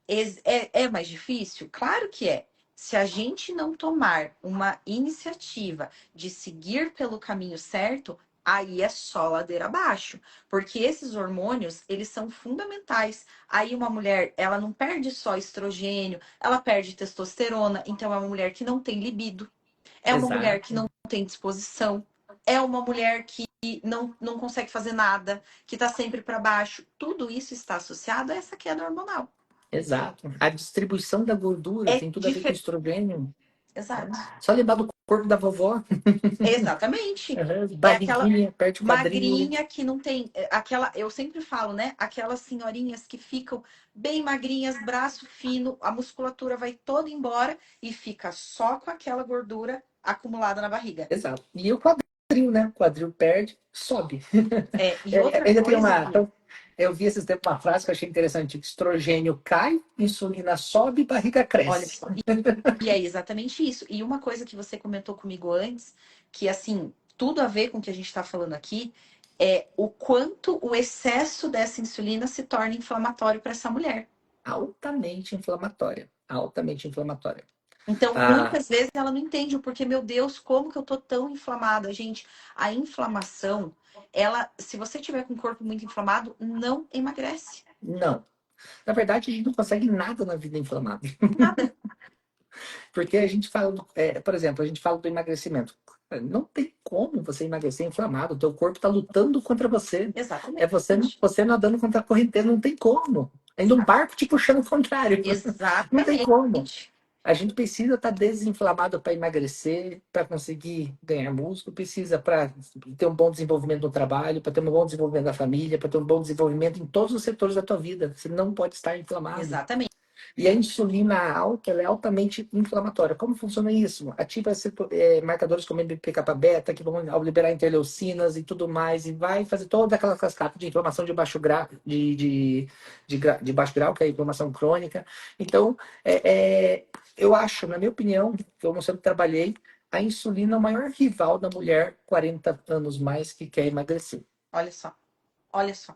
é mais difícil? Claro que é. Se a gente não tomar uma iniciativa de seguir pelo caminho certo, aí é só ladeira abaixo. Porque esses hormônios, eles são fundamentais. Aí uma mulher, ela não perde só estrogênio, ela perde testosterona. Então é uma mulher que não tem libido. É uma mulher que Exato. não tem disposição. É uma mulher que não consegue fazer nada, que está sempre para baixo. Tudo isso está associado a essa queda hormonal. Exato. A distribuição da gordura É tem tudo a ver com diferente. estrogênio. Exato. Só lembrar do corpo da vovó. Exatamente. Uhum. É aquela Barriguinha, perde o quadril. magrinha que não tem aquela, eu sempre falo, né? Aquelas senhorinhas que ficam bem magrinhas, braço fino, a musculatura vai toda embora e fica só com aquela gordura acumulada na barriga. Exato. E o quadril, né? O quadril perde, sobe. E outra Ainda tem coisa, uma. Gui, Eu vi esses tempos uma frase que eu achei interessante: estrogênio cai, insulina sobe, barriga Olha cresce. só. E é exatamente isso. E uma coisa que você comentou comigo antes, que assim, tudo a ver com o que a gente está falando aqui, é o quanto o excesso dessa insulina se torna inflamatório para essa mulher. Altamente inflamatória. Altamente inflamatória. Então, Ah, muitas vezes ela não entende o porquê, meu Deus, como que eu tô tão inflamada? Gente, a inflamação, ela, se você tiver com o corpo muito inflamado, não emagrece. não. Na verdade, a gente não consegue nada na vida inflamada. Nada. Porque a gente fala, por exemplo, a gente fala do emagrecimento. Não tem como você emagrecer inflamado. O teu corpo está lutando contra você. É Exatamente. você nadando contra a correnteza. Não tem como. Ainda um barco te puxando ao contrário. Não tem como. Exatamente. A gente precisa estar desinflamado para emagrecer, para conseguir ganhar músculo, precisa para ter um bom desenvolvimento no trabalho, para ter um bom desenvolvimento da família, para ter um bom desenvolvimento em todos os setores da tua vida. Você não pode estar inflamado. Exatamente. E a insulina alta, ela é altamente inflamatória. Como funciona isso? Ativa marcadores como MPK-beta, que vão liberar interleucinas e tudo mais, e vai fazer toda aquela cascata de inflamação de baixo grau, de baixo grau, que é a inflamação crônica. Então, eu acho, na minha opinião, que eu sempre trabalhei, a insulina é o maior rival da mulher 40 anos mais que quer emagrecer. Olha só. Olha só.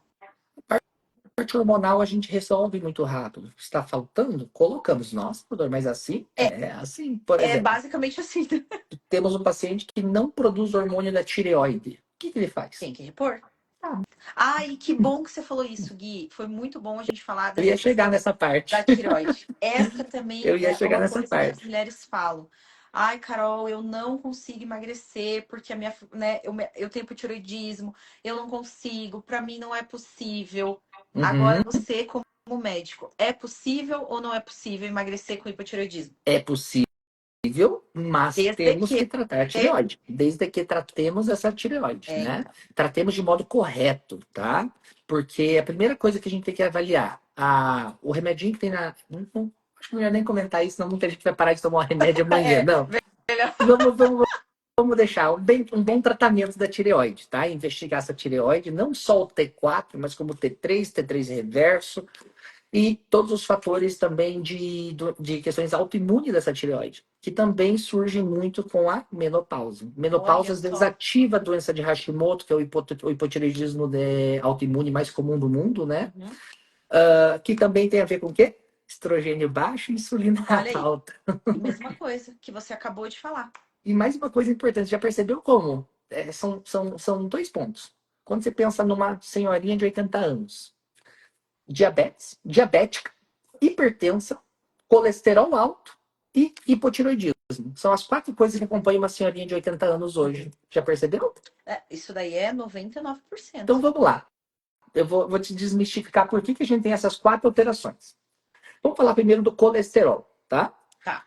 Parte hormonal a gente resolve muito rápido. Está faltando? Colocamos. Nossa, doutor, mas assim? É, É assim. Por é exemplo, basicamente assim. temos um paciente que não produz hormônio da tireoide. O que ele faz? Tem que repor. Ah, Ai, que bom que você falou isso, Gui. Foi muito bom a gente falar eu dessa ia chegar questão nessa da parte. tireoide. Essa também Eu ia é chegar uma nessa coisa que as parte. mulheres falam. Ai, Carol, eu não consigo emagrecer porque a minha, né, eu tenho hipotireoidismo, eu não consigo, pra mim não é possível. Agora Uhum. você, como médico, é possível ou não é possível emagrecer com hipotireoidismo? É possível, mas Desde temos que que tratar a tireoide. Desde que tratemos essa tireoide, é, né? então. Tratemos de modo correto, tá? Porque a primeira coisa que a gente tem que avaliar, o remedinho que tem na. Acho que não ia nem comentar isso, senão muita gente vai parar de tomar o remédio amanhã. É, Não. melhor. Vamos deixar um bom tratamento da tireoide, tá? Investigar essa tireoide, não só o T4, mas como o T3, T3 reverso, e todos os fatores também de questões autoimunes dessa tireoide, que também surgem muito com a menopausa. Menopausa Olha às vezes só. ativa a doença de Hashimoto, que é o hipotireoidismo autoimune mais comum do mundo, né? Uhum. Que também tem a ver com o quê? Estrogênio baixo e insulina Olha aí. alta. Mesma coisa que você acabou de falar. E mais uma coisa importante, já percebeu como? São dois pontos. Quando você pensa numa senhorinha de 80 anos, diabética, hipertensa, colesterol alto e hipotiroidismo. São as quatro coisas que acompanham uma senhorinha de 80 anos hoje. Já percebeu? É, isso daí é 99%. Então vamos lá. Eu vou te desmistificar por que a gente tem essas quatro alterações. Vamos falar primeiro do colesterol, tá? Tá.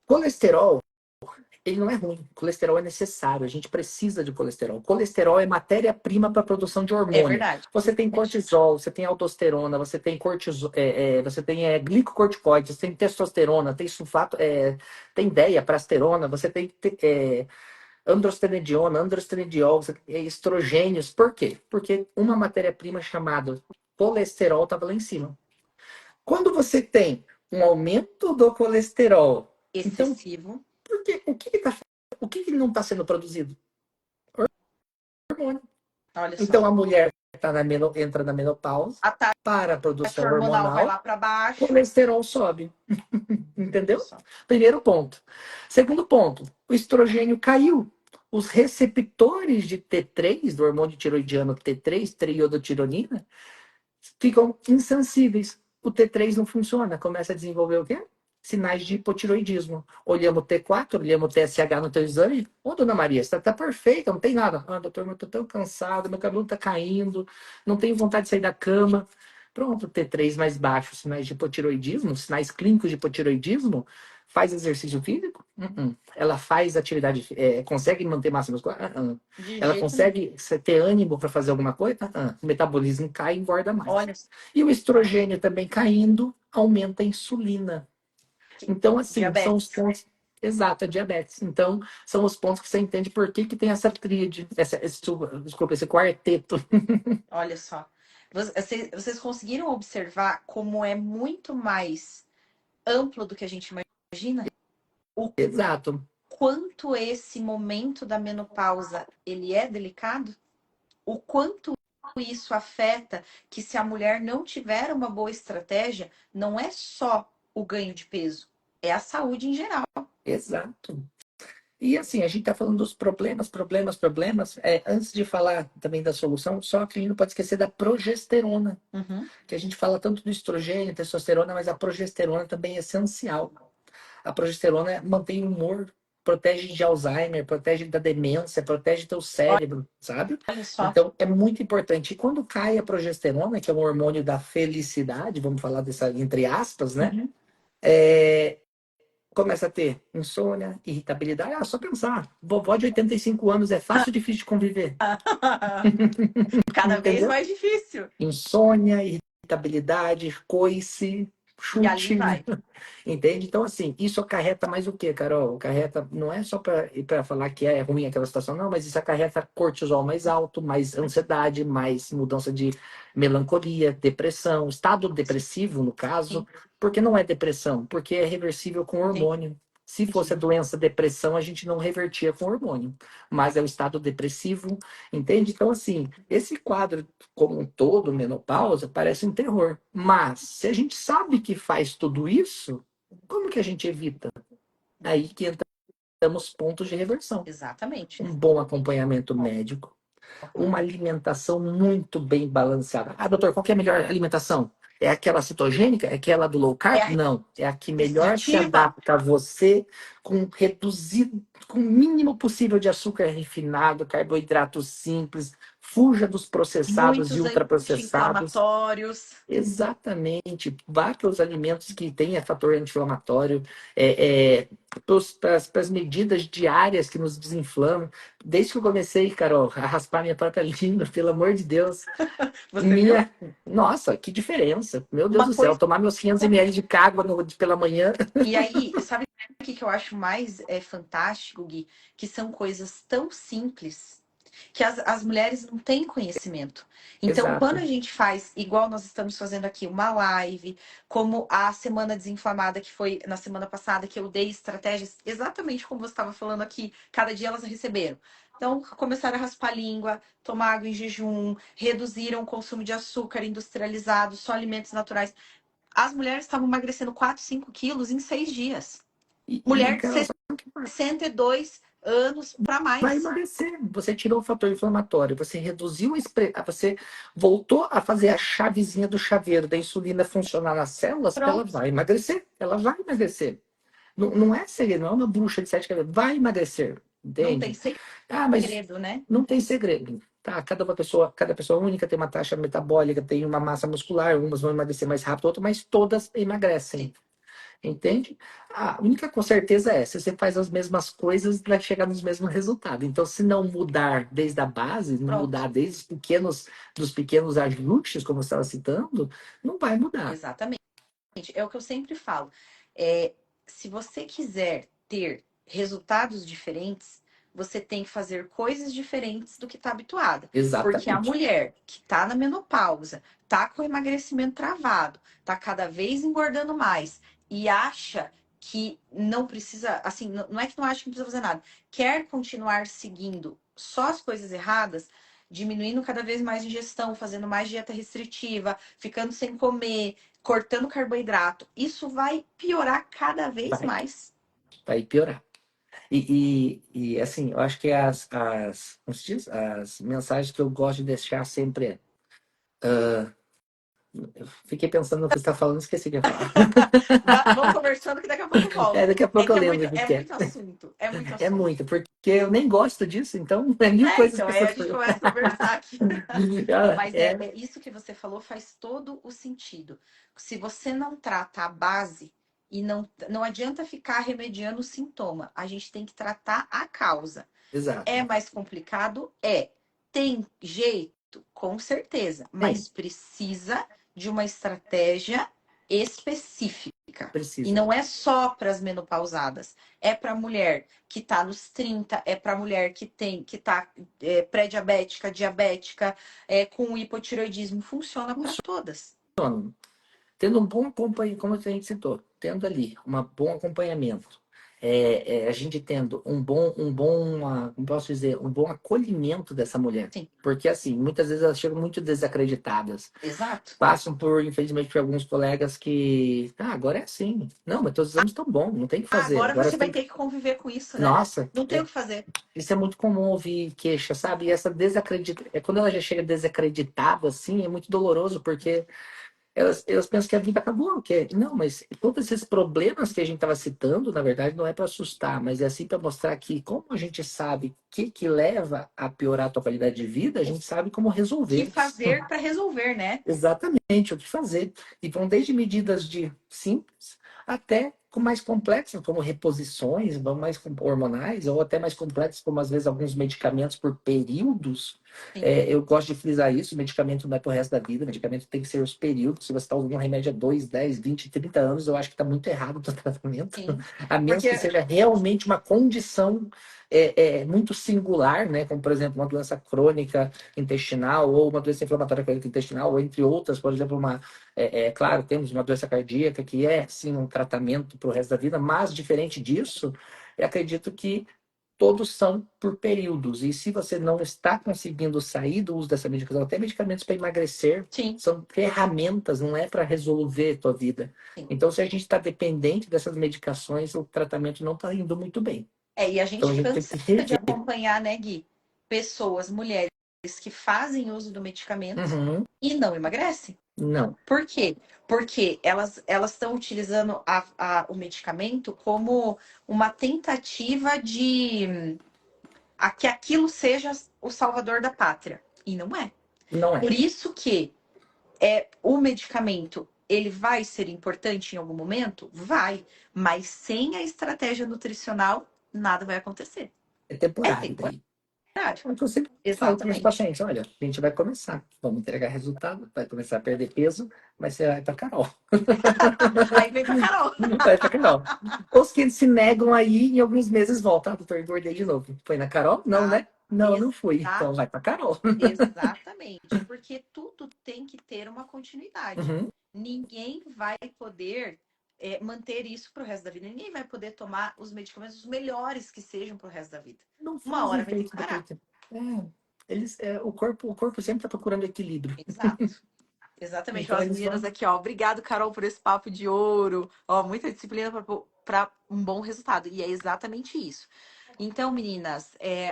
Colesterol, ele não é ruim. Colesterol é necessário. A gente precisa de colesterol. Colesterol é matéria-prima para a produção de É hormônio. verdade. Você tem cortisol, você tem aldosterona, você tem você tem glicocorticoides, você tem testosterona, tem sulfato, tem prasterona, você tem androstenediol, você tem estrogênios. Por quê? Porque uma matéria-prima chamada colesterol estava lá em cima. Quando você tem um aumento do colesterol, então Excessivo. o que não está sendo produzido? Hormônio. Olha só. Então a mulher entra na menopausa, A para a taxa produção hormonal vai hormonal, lá para baixo. colesterol sobe. Olha Entendeu? só. Primeiro ponto. Segundo ponto, o estrogênio caiu. Os receptores de T3, do hormônio tiroidiano T3, triiodotironina, ficam insensíveis. O T3 não funciona, começa a desenvolver o quê? Sinais de hipotiroidismo. Olhamos o T4, olhamos o TSH no teu exame. Ô, dona Maria, você tá perfeita, não tem nada. Ah, doutor, mas eu tô tão cansado, meu cabelo tá caindo, não tenho vontade de sair da cama. Pronto, T3 mais baixo, sinais de hipotiroidismo, sinais clínicos de hipotiroidismo. Faz exercício físico? Ela faz atividade, consegue manter massa muscular? De Ela jeito nenhum. consegue ter ânimo para fazer alguma coisa? O metabolismo cai e engorda mais. Olha, E o estrogênio também caindo, aumenta a insulina. Então, assim, são os diabetes. pontos. Exato, a diabetes. Então, são os pontos que você entende por que tem essa tríade, desculpa, esse quarteto. Olha só. Vocês conseguiram observar como é muito mais amplo do que a gente imagina? O Exato. quanto esse momento da menopausa ele é delicado? O quanto isso afeta que se a mulher não tiver uma boa estratégia, não é só o ganho de peso, é a saúde em geral. Exato. E assim, a gente está falando dos problemas. Antes de falar também da solução, só que a gente não pode esquecer da progesterona, Uhum. que a gente fala tanto do estrogênio, testosterona, mas a progesterona também é essencial. A progesterona mantém o humor, protege de Alzheimer, protege da demência, protege teu cérebro, sabe? Olha só. Então é muito importante. E quando cai a progesterona, que é um hormônio da felicidade, vamos falar dessa entre aspas, né? Uhum. É, começa a ter insônia, irritabilidade. Ah, só pensar. Vovó de 85 anos é fácil ou difícil de conviver? Cada vez Entendeu? mais difícil. Insônia, irritabilidade, coice, E ali chute, vai. entende? Então, assim, isso acarreta mais o quê, Carol? Acarreta, não é só para falar que é ruim aquela situação, não, mas isso acarreta cortisol mais alto, mais ansiedade, mais mudança de melancolia, depressão, estado depressivo, no caso, Sim, porque não é depressão, porque é reversível com hormônio. Se fosse a entendi. doença depressão, a gente não revertia com hormônio, mas é o estado depressivo, entende? Então, assim, esse quadro como um todo, menopausa, parece um terror. Mas, se a gente sabe que faz tudo isso, como que a gente evita? Aí que entramos pontos de reversão. Exatamente. Um bom acompanhamento médico, uma alimentação muito bem balanceada. Ah, doutor, qual que é a melhor alimentação? É aquela cetogênica? É aquela do low É carb? a Não. É a que melhor se restritiva. adapta a você, com reduzido, com o mínimo possível de açúcar refinado, carboidratos simples, fuja dos processados e Muitos ultraprocessados. anti-inflamatórios. Exatamente. Vá para os alimentos que têm fator anti-inflamatório, para as medidas diárias que nos desinflamam. Desde que eu comecei, Carol, a raspar minha própria língua, pelo amor de Deus, Você viu? minha. Nossa, que diferença! Meu Deus Uma do céu, coisa. tomar meus 500 ml de água pela manhã. E aí, sabe o que eu acho mais fantástico, Gui? Que são coisas tão simples que as mulheres não têm conhecimento. Então, quando Exato. a gente faz, igual nós estamos fazendo aqui, uma live, como a Semana Desinflamada, que foi na semana passada, que eu dei estratégias exatamente como você estava falando aqui, cada dia elas receberam. Então, começaram a raspar a língua, tomar água em jejum, reduziram o consumo de açúcar industrializado, só alimentos naturais. As mulheres estavam emagrecendo 4, 5 quilos em 6 dias. E Mulher de Carol, sabe o que 62 anos para vai mais. emagrecer? Você tirou o fator inflamatório, você reduziu você voltou a fazer a chavezinha do chaveiro da insulina funcionar nas células, ela Pronto. vai emagrecer. Ela vai emagrecer. Não, não é segredo, não é uma bruxa de 7 cabeças. Vai emagrecer, Não tem entende? Ah, mas segredo, né? não tem segredo. Tá, cada pessoa única tem uma taxa metabólica, tem uma massa muscular, umas vão emagrecer mais rápido, outras, mas todas emagrecem. Sim. Entende? A única com certeza é, se você faz as mesmas coisas, vai chegar nos mesmos resultados. Então, se não mudar desde a base, não Pronto. mudar desde dos pequenos ajustes, como você estava citando, não vai mudar. Exatamente. É o que eu sempre falo. É, se você quiser ter resultados diferentes, você tem que fazer coisas diferentes do que está habituada. Porque a Exatamente. mulher que está na menopausa, está com o emagrecimento travado, está cada vez engordando mais e acha que não precisa, assim, não é que não acha que não precisa fazer nada, quer continuar seguindo só as coisas erradas, diminuindo cada vez mais ingestão, fazendo mais dieta restritiva, ficando sem comer, cortando carboidrato, isso vai piorar cada vez Vai, mais. vai piorar. Assim, eu acho que como se diz? As mensagens que eu gosto de deixar sempre é. Eu fiquei pensando no que você está falando, esqueci o que ia falar. Vamos conversando que daqui a pouco eu volto. Daqui a É pouco eu que lembro o que é que é. muito assunto. É muito É assunto. muito, porque eu nem gosto disso, então é mil coisas Então, que aí você a gente falou. começa a conversar aqui. Mas É, isso que você falou faz todo o sentido. Se você não trata a base e não adianta ficar remediando o sintoma, a gente tem que tratar a causa. É exato. mais complicado? É. Tem jeito? Com certeza. Tem. Mas precisa de uma estratégia específica. E Precisa. não é só para as menopausadas, é para a mulher que está nos 30, é para a mulher que tá pré-diabética, diabética, com hipotireoidismo, funciona para todas. Tendo um bom acompanhamento, como a gente citou, tendo ali um bom acompanhamento, a gente tendo como posso dizer, um bom acolhimento dessa mulher. Sim, Porque, assim, muitas vezes elas chegam muito desacreditadas. exato. Passam por, infelizmente, por alguns colegas que, agora é assim. Não, mas teus exames estão bons, não tem o que fazer. Agora Agora você você vai tem que... ter que conviver com isso, né? Nossa, Não tem o que fazer. isso é muito comum ouvir queixa, sabe? E essa quando ela já chega desacreditada, assim, é muito doloroso, porque elas pensam que a vida acabou. Não, mas todos esses problemas que a gente estava citando, na verdade, não é para assustar, mas é assim para mostrar que, como a gente sabe o que leva a piorar a tua qualidade de vida, a gente sabe como O que resolver. fazer para resolver, né? Exatamente, o que fazer. E vão desde medidas de simples até com mais complexas, como reposições, vão mais hormonais, ou até mais complexas, como às vezes alguns medicamentos por períodos. Sim, Eu gosto de frisar isso: o medicamento não é pro resto da vida, o medicamento tem que ser os períodos. Se você está usando um remédio há 2, 10, 20, 30 anos, eu acho que está muito errado o teu tratamento, sim. a menos que Porque seja realmente uma condição muito singular, né? Como, por exemplo, uma doença crônica intestinal ou uma doença inflamatória crônica intestinal, ou entre outras, por exemplo, claro, temos uma doença cardíaca que é, sim, um tratamento para o resto da vida, mas diferente disso, eu acredito que todos são por períodos. E se você não está conseguindo sair do uso dessa medicação, até medicamentos para emagrecer, sim, são ferramentas, não é para resolver a tua vida. sim. Então, se a gente está dependente dessas medicações, o tratamento não está indo muito bem. E a Então, a gente gente tem que cansa de rever. acompanhar, né, Gui? Pessoas, mulheres que fazem uso do medicamento Uhum. e não emagrecem. Não, Por quê? Porque elas estão utilizando o medicamento como uma tentativa de que aquilo seja o salvador da pátria. E não é. não Por é. isso que o medicamento ele vai ser importante em algum momento? Vai. Mas sem a estratégia nutricional, nada vai acontecer. É É temporário temporário. daí. É o que eu sempre falo para meus Exatamente. pacientes: olha, a gente vai começar, vamos entregar resultado, vai começar a perder peso, mas você vai para Carol. Aí vem pra Carol. Vai para Carol. Os que se negam aí, em alguns meses voltam. Doutor, engordei de novo. Foi na Carol? Não, Exato. né? Não, não fui. Então vai para Carol. Exatamente, porque tudo tem que ter uma continuidade. Uhum. Ninguém vai poder manter isso para o resto da vida. Ninguém vai poder tomar os medicamentos os melhores que sejam para o resto da vida. Não Uma faz hora vai ter que efeito parar. daquele tempo. O corpo sempre está procurando equilíbrio. Exato. Exatamente. Ó, Então as eles meninas vão. aqui, ó. Obrigado, Carol, por esse papo de ouro. Ó, muita disciplina para um bom resultado. E é exatamente isso. Então, meninas,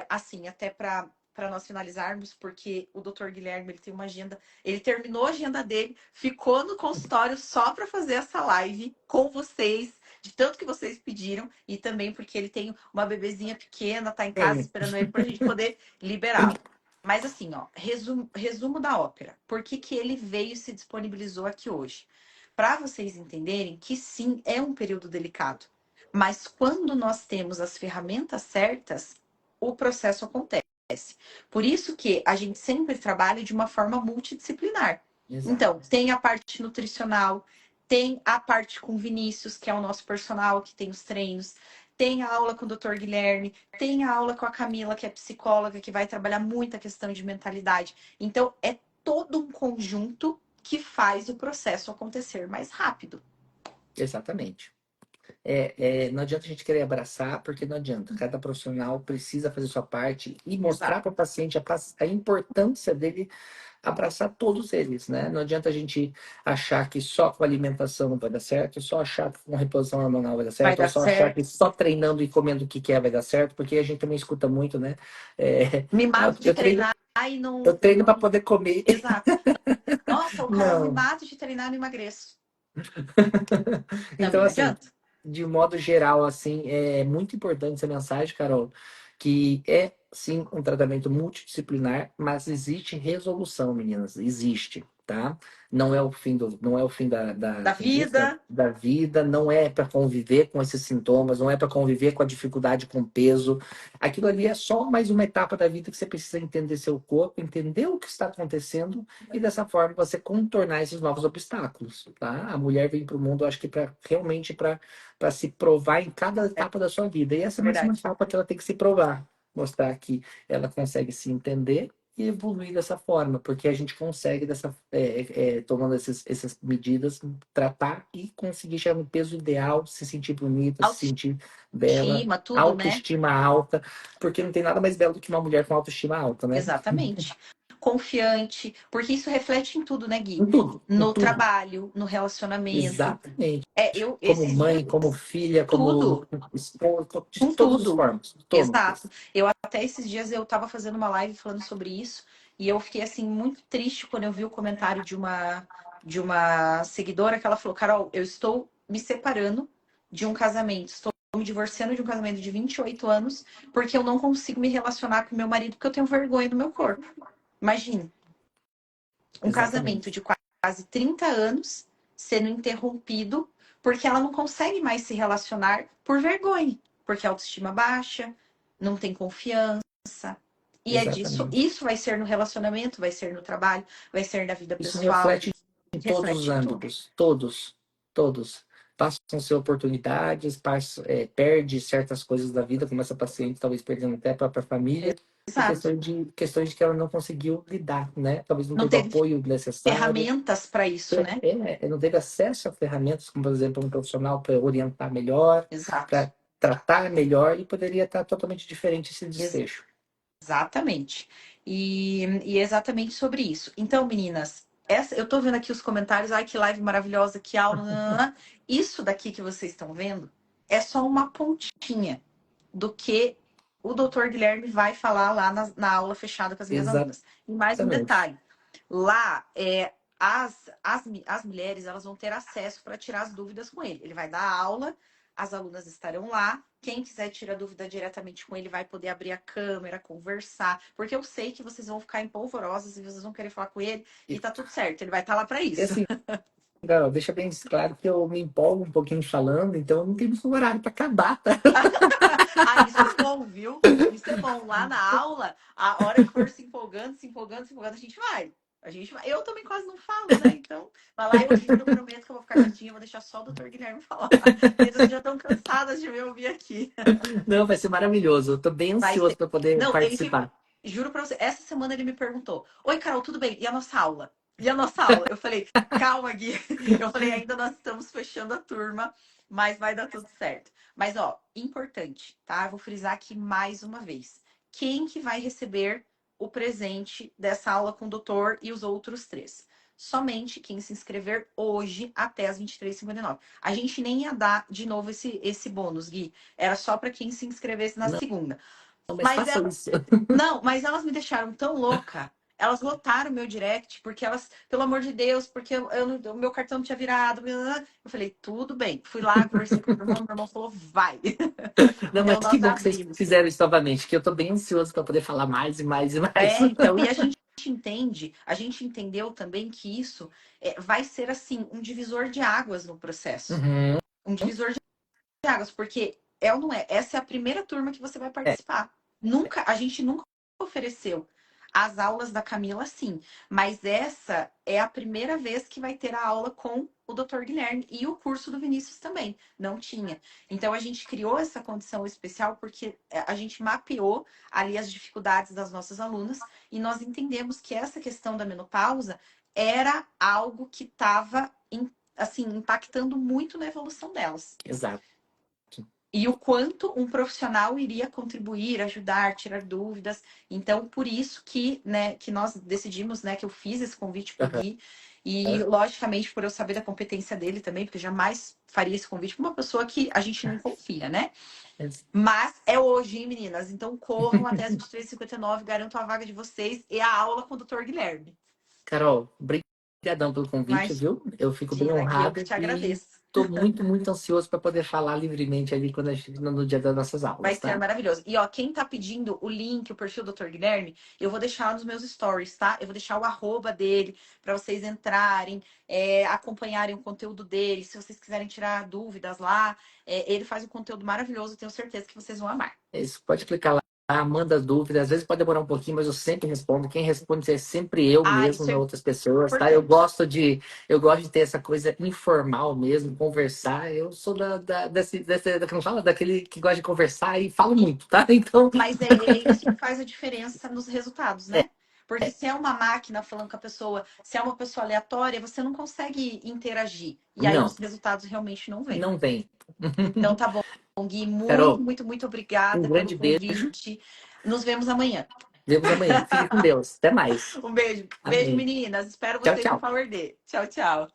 assim, até para nós finalizarmos, porque o Dr. Guilherme ele tem uma agenda, ele terminou a agenda dele, ficou no consultório só para fazer essa live com vocês, de tanto que vocês pediram, e também porque ele tem uma bebezinha pequena, tá em casa Tem. esperando ele para a gente poder liberá-lo. Mas assim, ó, resumo da ópera. Por que que ele veio e se disponibilizou aqui hoje? Para vocês entenderem que sim, é um período delicado. Mas quando nós temos as ferramentas certas, o processo acontece. Por isso que a gente sempre trabalha de uma forma multidisciplinar. Exato. Então, tem a parte nutricional, tem a parte com Vinícius, que é o nosso personal, que tem os treinos, tem a aula com o Dr. Guilherme, tem a aula com a Camila, que é psicóloga, que vai trabalhar muito a questão de mentalidade. Então, é todo um conjunto que faz o processo acontecer mais rápido. Exatamente. Não adianta a gente querer abraçar, porque não adianta. Cada profissional precisa fazer sua parte e mostrar Exato. para o paciente a importância dele abraçar todos eles, né? Não adianta a gente achar que só com alimentação vai dar certo, só achar que com reposição hormonal vai dar Vai certo, ou dar só achar que certo. só treinando e comendo o que quer vai dar certo, porque a gente também escuta muito, né? É, Me mato de eu treino, treinar e eu não, treino para não. poder comer. Exato. Nossa, o Carol me Não. mata de treinar e não emagreço. Então, Também não assim, adianta. de modo geral, assim, é muito importante essa mensagem, Carol, que sim, um tratamento multidisciplinar, mas existe resolução, meninas, existe, tá? Não é o fim Da vida. da vida, não é para conviver com esses sintomas, não é para conviver com a dificuldade com o peso. Aquilo ali é só mais uma etapa da vida que você precisa entender seu corpo, entender o que está acontecendo e dessa forma você contornar esses novos obstáculos, tá? A mulher vem para o mundo, acho que realmente para se provar em cada É etapa da sua vida. E essa é mais uma verdade. etapa que ela tem que se provar, mostrar que ela consegue se entender e evoluir dessa forma, porque a gente consegue, tomando essas medidas, tratar e conseguir chegar no peso ideal, se sentir bonita, se sentir bela, Autoestima, tudo, né? autoestima alta, porque não tem nada mais belo do que uma mulher com autoestima alta, né? Exatamente. Confiante, porque isso reflete em tudo, né, Gui? Em No tudo. trabalho, no relacionamento. Exatamente. Eu Como esses dias, mãe, como filha, como tudo, esposa, de com todas as tudo. formas, Exato. todas. Eu até esses dias eu tava fazendo uma live falando sobre isso e eu fiquei assim muito triste quando eu vi o comentário de uma seguidora que ela falou: "Carol, eu estou me separando de um casamento, estou me divorciando de um casamento de 28 anos porque eu não consigo me relacionar com meu marido porque eu tenho vergonha do meu corpo". Imagina, um casamento Exatamente. de quase 30 anos sendo interrompido porque ela não consegue mais se relacionar por vergonha, porque a autoestima baixa, não tem confiança. E é disso, Exatamente. isso vai ser no relacionamento, vai ser no trabalho, vai ser na vida Isso pessoal, reflete em todos os reflete em tudo. âmbitos, todos, todos. Passam-se oportunidades, perde certas coisas da vida, como essa paciente, talvez perdendo até a própria família, por Exato. questões de que ela não conseguiu lidar, né? Talvez não Não teve o teve apoio necessário, ferramentas para isso, né? não teve acesso a ferramentas, como, por exemplo, um profissional para orientar melhor, Exato. para tratar melhor, e poderia estar totalmente diferente esse desfecho. Exatamente. E exatamente sobre isso. Então, meninas, eu tô vendo aqui os comentários. Ai, que live maravilhosa, que aula. Nananã. Isso daqui que vocês estão vendo é só uma pontinha do que o doutor Guilherme vai falar lá na aula fechada com as minhas alunas. E mais um Exatamente. detalhe: lá, as mulheres elas vão ter acesso para tirar as dúvidas com ele. Ele vai dar aula, as alunas estarão lá. Quem quiser tirar dúvida diretamente com ele vai poder abrir a câmera, conversar, porque eu sei que vocês vão ficar empolvorosas e vocês vão querer falar com ele e E, tá tudo certo, ele vai estar lá para isso. assim, Carol, deixa bem claro que eu me empolgo um pouquinho falando, então eu não tenho muito horário para acabar, tá? Ah, isso é bom, viu? Isso é bom. Lá na aula, a hora que for se empolgando, se empolgando, se empolgando, a gente vai. A gente vai. Eu também quase não falo, né? Então, vai lá, eu juro, prometo que eu vou ficar quietinha, vou deixar só o doutor Guilherme falar. Meninas já estão cansadas de me ouvir aqui. Não, vai ser maravilhoso. Eu tô bem Vai ansioso ser. para poder Não, ele ficou. participar. Juro pra você, essa semana ele me perguntou: Oi, Carol, tudo bem? E a nossa aula? E a nossa aula? Eu falei: Calma, Gui. Eu falei: Ainda nós estamos fechando a turma, mas vai dar tudo certo. Mas, ó, importante, tá? Eu vou frisar aqui mais uma vez. Quem que vai receber o presente dessa aula com o doutor e os outros três? Somente quem se inscrever hoje até as 23h59. A gente nem ia dar de novo esse bônus, Gui. Era só para quem se inscrevesse na Não, segunda. mas Mas faça ela, isso. não, mas elas me deixaram tão louca. Elas lotaram meu direct, porque elas, pelo amor de Deus, porque o meu cartão não tinha virado. Eu falei, tudo bem. Fui lá, conversei com meu irmão falou, vai. Não, mas Então que nós bom que vocês abrimos. fizeram isso novamente, que eu tô bem ansioso para poder falar mais e mais e mais. Então, e a gente entende, a gente entendeu também que isso vai ser assim, um divisor de águas no processo. Uhum. Um divisor de águas, porque é ou não é? Essa é a primeira turma que você vai É, participar. Nunca, a gente nunca ofereceu as aulas da Camila, sim, mas essa é a primeira vez que vai ter a aula com o Dr. Guilherme e o curso do Vinícius também. Não tinha. Então a gente criou essa condição especial porque a gente mapeou ali as dificuldades das nossas alunas e nós entendemos que essa questão da menopausa era algo que estava assim impactando muito na evolução delas exato. e o quanto um profissional iria contribuir, ajudar, tirar dúvidas. Então, por isso que, né, que nós decidimos, né, que eu fiz esse convite para o Gui. E, Uhum. logicamente, por eu saber da competência dele também, porque jamais faria esse convite para uma pessoa que a gente não confia, né? Mas é hoje, hein, meninas? Então, corram até as 23h59, garanto a vaga de vocês e a aula com o Dr. Guilherme. Carol, obrigadão pelo convite, Mas, viu? Eu fico bem Gina, Gui, eu que honrado te e agradeço. tô muito, muito ansioso para poder falar livremente ali quando no dia das nossas Vai aulas, ser tá? maravilhoso. E ó, quem tá pedindo o link, o perfil do Dr. Guilherme, eu vou deixar nos meus stories, tá? Eu vou deixar o arroba dele para vocês entrarem, acompanharem o conteúdo dele. Se vocês quiserem tirar dúvidas lá, ele faz um conteúdo maravilhoso. Tenho certeza que vocês vão amar. Isso, pode clicar lá, manda dúvidas. Às vezes pode demorar um pouquinho, mas eu sempre respondo. Quem responde é sempre eu Ah, mesmo, isso é não outras pessoas, tá? importante. Eu gosto de ter essa coisa informal mesmo, conversar. Eu sou da que não fala, daquele que gosta de conversar e falo muito, tá? Então, Mas é isso que faz a diferença nos resultados, é, né? Porque se é uma máquina falando com a pessoa, se é uma pessoa aleatória, você não consegue interagir. E aí não, os resultados realmente não vêm. não vem. Então tá bom, Gui. Muito, Carol, muito, muito um obrigada pelo grande beijo. convite. Nos vemos amanhã. Vemos amanhã. Fique com Deus. Até mais. Um beijo. Beijo, Amém. meninas. Espero Tchau, vocês no tchau. Power D. Tchau, tchau.